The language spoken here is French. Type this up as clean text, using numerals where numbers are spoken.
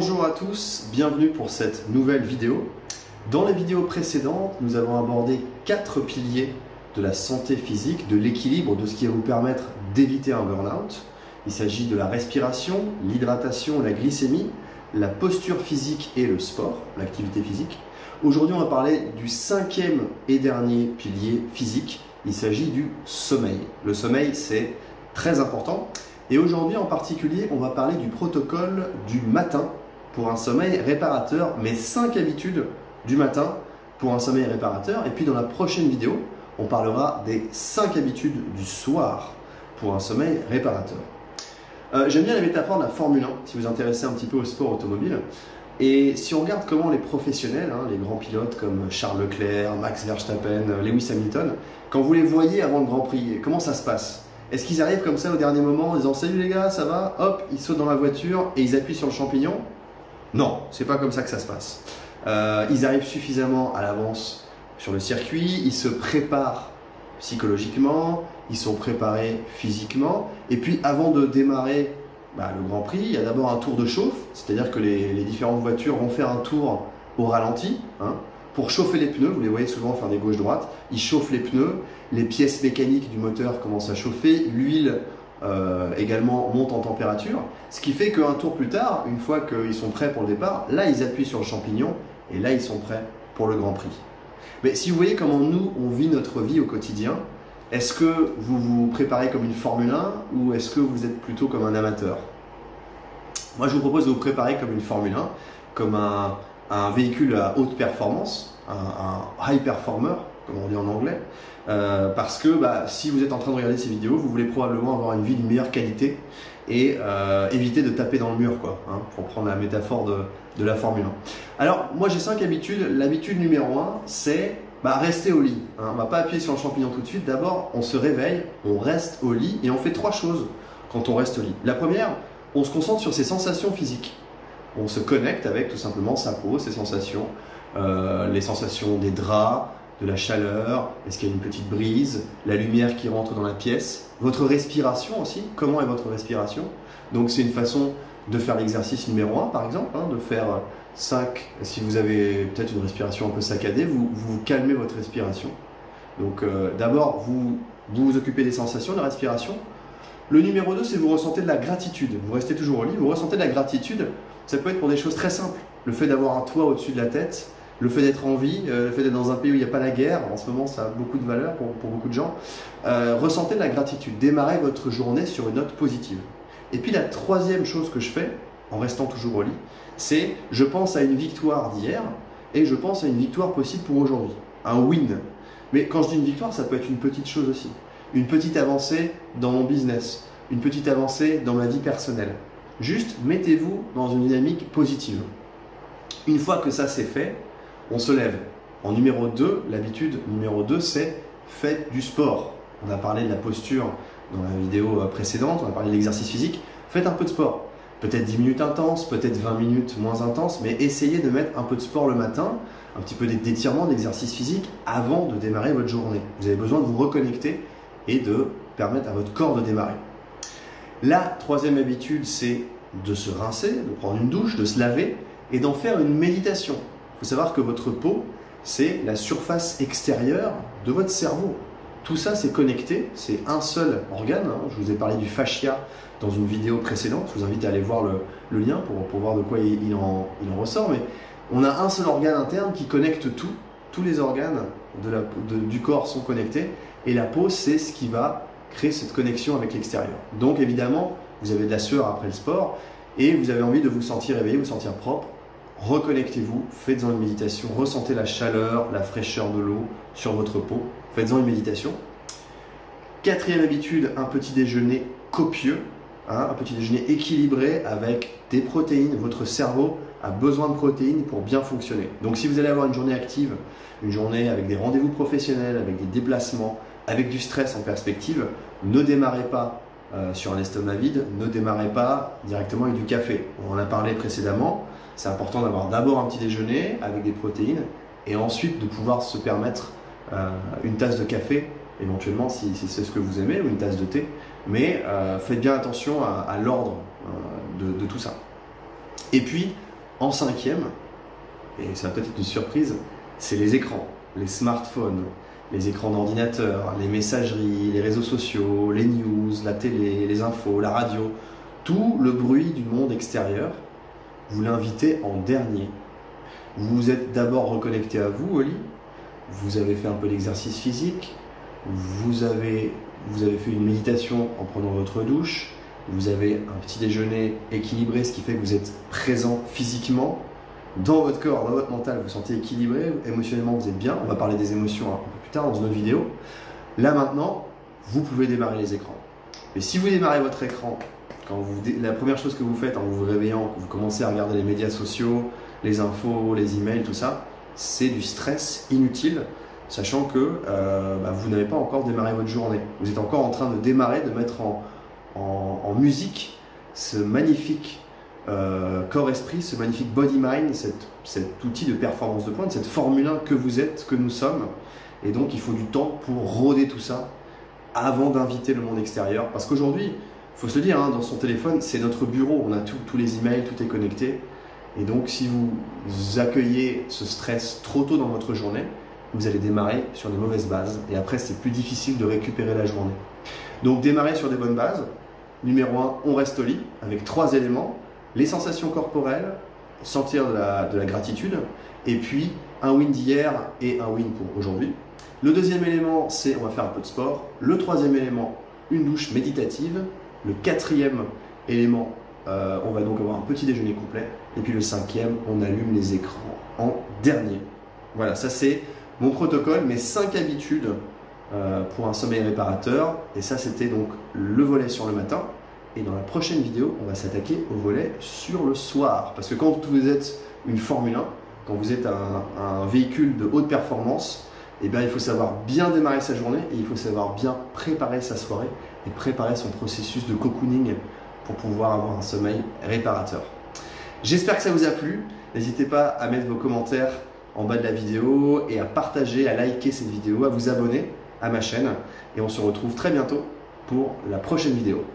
Bonjour à tous, bienvenue pour cette nouvelle vidéo. Dans les vidéos précédentes, nous avons abordé 4 piliers de la santé physique, de l'équilibre, de ce qui va vous permettre d'éviter un burn-out. Il s'agit de la respiration, l'hydratation, la glycémie, la posture physique et le sport, l'activité physique. Aujourd'hui, on va parler du 5e et dernier pilier physique. Il s'agit du sommeil. Le sommeil, c'est très important. Et aujourd'hui, en particulier, on va parler du protocole du matin pour un sommeil réparateur, mais 5 habitudes du matin pour un sommeil réparateur. Et puis, dans la prochaine vidéo, on parlera des 5 habitudes du soir pour un sommeil réparateur. J'aime bien la métaphore de la Formule 1, si vous vous intéressez un petit peu au sport automobile. Et si on regarde comment les professionnels, les grands pilotes comme Charles Leclerc, Max Verstappen, Lewis Hamilton, quand vous les voyez avant le Grand Prix, comment ça se passe? Est-ce qu'ils arrivent comme ça au dernier moment en disant « Salut les gars, ça va ?» Hop, ils sautent dans la voiture et ils appuient sur le champignon? Non, c'est pas comme ça que ça se passe. Ils arrivent suffisamment à l'avance sur le circuit, ils se préparent psychologiquement, ils sont préparés physiquement, et puis avant de démarrer le Grand Prix, il y a d'abord un tour de chauffe, c'est-à-dire que les différentes voitures vont faire un tour au ralenti, pour chauffer les pneus. Vous les voyez souvent faire des gauche-droite, ils chauffent les pneus, les pièces mécaniques du moteur commencent à chauffer, l'huile également monte en température, ce qui fait qu'un tour plus tard, une fois qu'ils sont prêts pour le départ, là ils appuient sur le champignon, et là ils sont prêts pour le Grand Prix. Mais si vous voyez comment nous, on vit notre vie au quotidien, est-ce que vous vous préparez comme une Formule 1 ou est-ce que vous êtes plutôt comme un amateur? Moi, je vous propose de vous préparer comme une Formule 1, comme un véhicule à haute performance, un high performer, comme on dit en anglais, parce que si vous êtes en train de regarder ces vidéos, vous voulez probablement avoir une vie de meilleure qualité et éviter de taper dans le mur, pour prendre la métaphore de la Formule 1. Alors, moi j'ai 5 habitudes. L'habitude numéro 1, c'est rester au lit. On ne va pas appuyer sur le champignon tout de suite. D'abord, on se réveille, on reste au lit et on fait 3 choses quand on reste au lit. La première, on se concentre sur ses sensations physiques. On se connecte avec tout simplement sa peau, ses sensations, les sensations des draps, de la chaleur, est-ce qu'il y a une petite brise, la lumière qui rentre dans la pièce, votre respiration aussi, comment est votre respiration? Donc c'est une façon de faire l'exercice numéro 1 par exemple, de faire 5, si vous avez peut-être une respiration un peu saccadée, vous calmez votre respiration. Donc d'abord vous occupez des sensations de la respiration. Le numéro 2, c'est vous ressentez de la gratitude. Vous restez toujours au lit, vous ressentez de la gratitude. Ça peut être pour des choses très simples. Le fait d'avoir un toit au-dessus de la tête, le fait d'être en vie, le fait d'être dans un pays où il n'y a pas la guerre. En ce moment, ça a beaucoup de valeur pour beaucoup de gens. Ressentez de la gratitude. Démarrez votre journée sur une note positive. Et puis la 3e chose que je fais, en restant toujours au lit, c'est je pense à une victoire d'hier et je pense à une victoire possible pour aujourd'hui. Un win. Mais quand je dis une victoire, ça peut être une petite chose aussi. Une petite avancée dans mon business, une petite avancée dans ma vie personnelle. Juste, mettez-vous dans une dynamique positive. Une fois que ça c'est fait, on se lève. En numéro 2, l'habitude numéro 2, c'est faites du sport. On a parlé de la posture dans la vidéo précédente, on a parlé de l'exercice physique. Faites un peu de sport. Peut-être 10 minutes intenses, peut-être 20 minutes moins intenses, mais essayez de mettre un peu de sport le matin, un petit peu d'étirement, d'exercice physique avant de démarrer votre journée. Vous avez besoin de vous reconnecter et de permettre à votre corps de démarrer. La 3e habitude, c'est de se rincer, de prendre une douche, de se laver et d'en faire une méditation. Il faut savoir que votre peau, c'est la surface extérieure de votre cerveau. Tout ça, c'est connecté, c'est un seul organe. Je vous ai parlé du fascia dans une vidéo précédente. Je vous invite à aller voir le lien pour voir de quoi il en ressort. Mais on a un seul organe interne qui connecte tout. Tous les organes du corps sont connectés. Et la peau, c'est ce qui va créer cette connexion avec l'extérieur. Donc évidemment, vous avez de la sueur après le sport et vous avez envie de vous sentir éveillé, vous sentir propre. Reconnectez-vous, faites-en une méditation, ressentez la chaleur, la fraîcheur de l'eau sur votre peau. Faites-en une méditation. 4e habitude, un petit déjeuner copieux, un petit déjeuner équilibré avec des protéines. Votre cerveau a besoin de protéines pour bien fonctionner. Donc si vous allez avoir une journée active, une journée avec des rendez-vous professionnels, avec des déplacements, avec du stress en perspective, ne démarrez pas sur un estomac vide, ne démarrez pas directement avec du café. On en a parlé précédemment, c'est important d'avoir d'abord un petit déjeuner avec des protéines et ensuite de pouvoir se permettre une tasse de café, éventuellement si c'est ce que vous aimez, ou une tasse de thé, mais faites bien attention à l'ordre de tout ça. Et puis, En cinquième, et ça va peut-être être une surprise, c'est les écrans, les smartphones, les écrans d'ordinateur, les messageries, les réseaux sociaux, les news, la télé, les infos, la radio, tout le bruit du monde extérieur, vous l'invitez en dernier. Vous vous êtes d'abord reconnecté à vous au lit, vous avez fait un peu d'exercice physique, vous avez fait une méditation en prenant votre douche, vous avez un petit déjeuner équilibré, ce qui fait que vous êtes présent physiquement, dans votre corps, dans votre mental, vous vous sentez équilibré, émotionnellement vous êtes bien, on va parler des émotions un peu plus tard dans une autre vidéo. Là maintenant, vous pouvez démarrer les écrans. Et si vous démarrez votre écran, la première chose que vous faites en vous réveillant, quand vous commencez à regarder les médias sociaux, les infos, les emails, tout ça, c'est du stress inutile, sachant que vous n'avez pas encore démarré votre journée. Vous êtes encore en train de démarrer, de mettre en musique ce magnifique corps-esprit, ce magnifique body-mind, cet outil de performance de pointe, cette Formule 1 que vous êtes, que nous sommes. Et donc il faut du temps pour rôder tout ça avant d'inviter le monde extérieur. Parce qu'aujourd'hui, il faut se le dire, hein, dans son téléphone, c'est notre bureau, on a tous les emails, tout est connecté. Et donc si vous accueillez ce stress trop tôt dans votre journée, vous allez démarrer sur de mauvaises bases. Et après, c'est plus difficile de récupérer la journée. Donc démarrer sur des bonnes bases. Numéro 1, on reste au lit avec 3 éléments. Les sensations corporelles, sentir de la gratitude, et puis un win d'hier et un win pour aujourd'hui. Le deuxième élément, c'est on va faire un peu de sport. Le troisième élément, une douche méditative. Le quatrième élément, on va donc avoir un petit déjeuner complet. Et puis le cinquième, on allume les écrans en dernier. Voilà, ça c'est mon protocole, mes 5 habitudes pour un sommeil réparateur. Et ça, c'était donc le volet sur le matin. Et dans la prochaine vidéo, on va s'attaquer au volet sur le soir. Parce que quand vous êtes une Formule 1, quand vous êtes un véhicule de haute performance, eh bien, il faut savoir bien démarrer sa journée et il faut savoir bien préparer sa soirée et préparer son processus de cocooning pour pouvoir avoir un sommeil réparateur. J'espère que ça vous a plu. N'hésitez pas à mettre vos commentaires en bas de la vidéo et à partager, à liker cette vidéo, à vous abonner à ma chaîne. Et on se retrouve très bientôt pour la prochaine vidéo.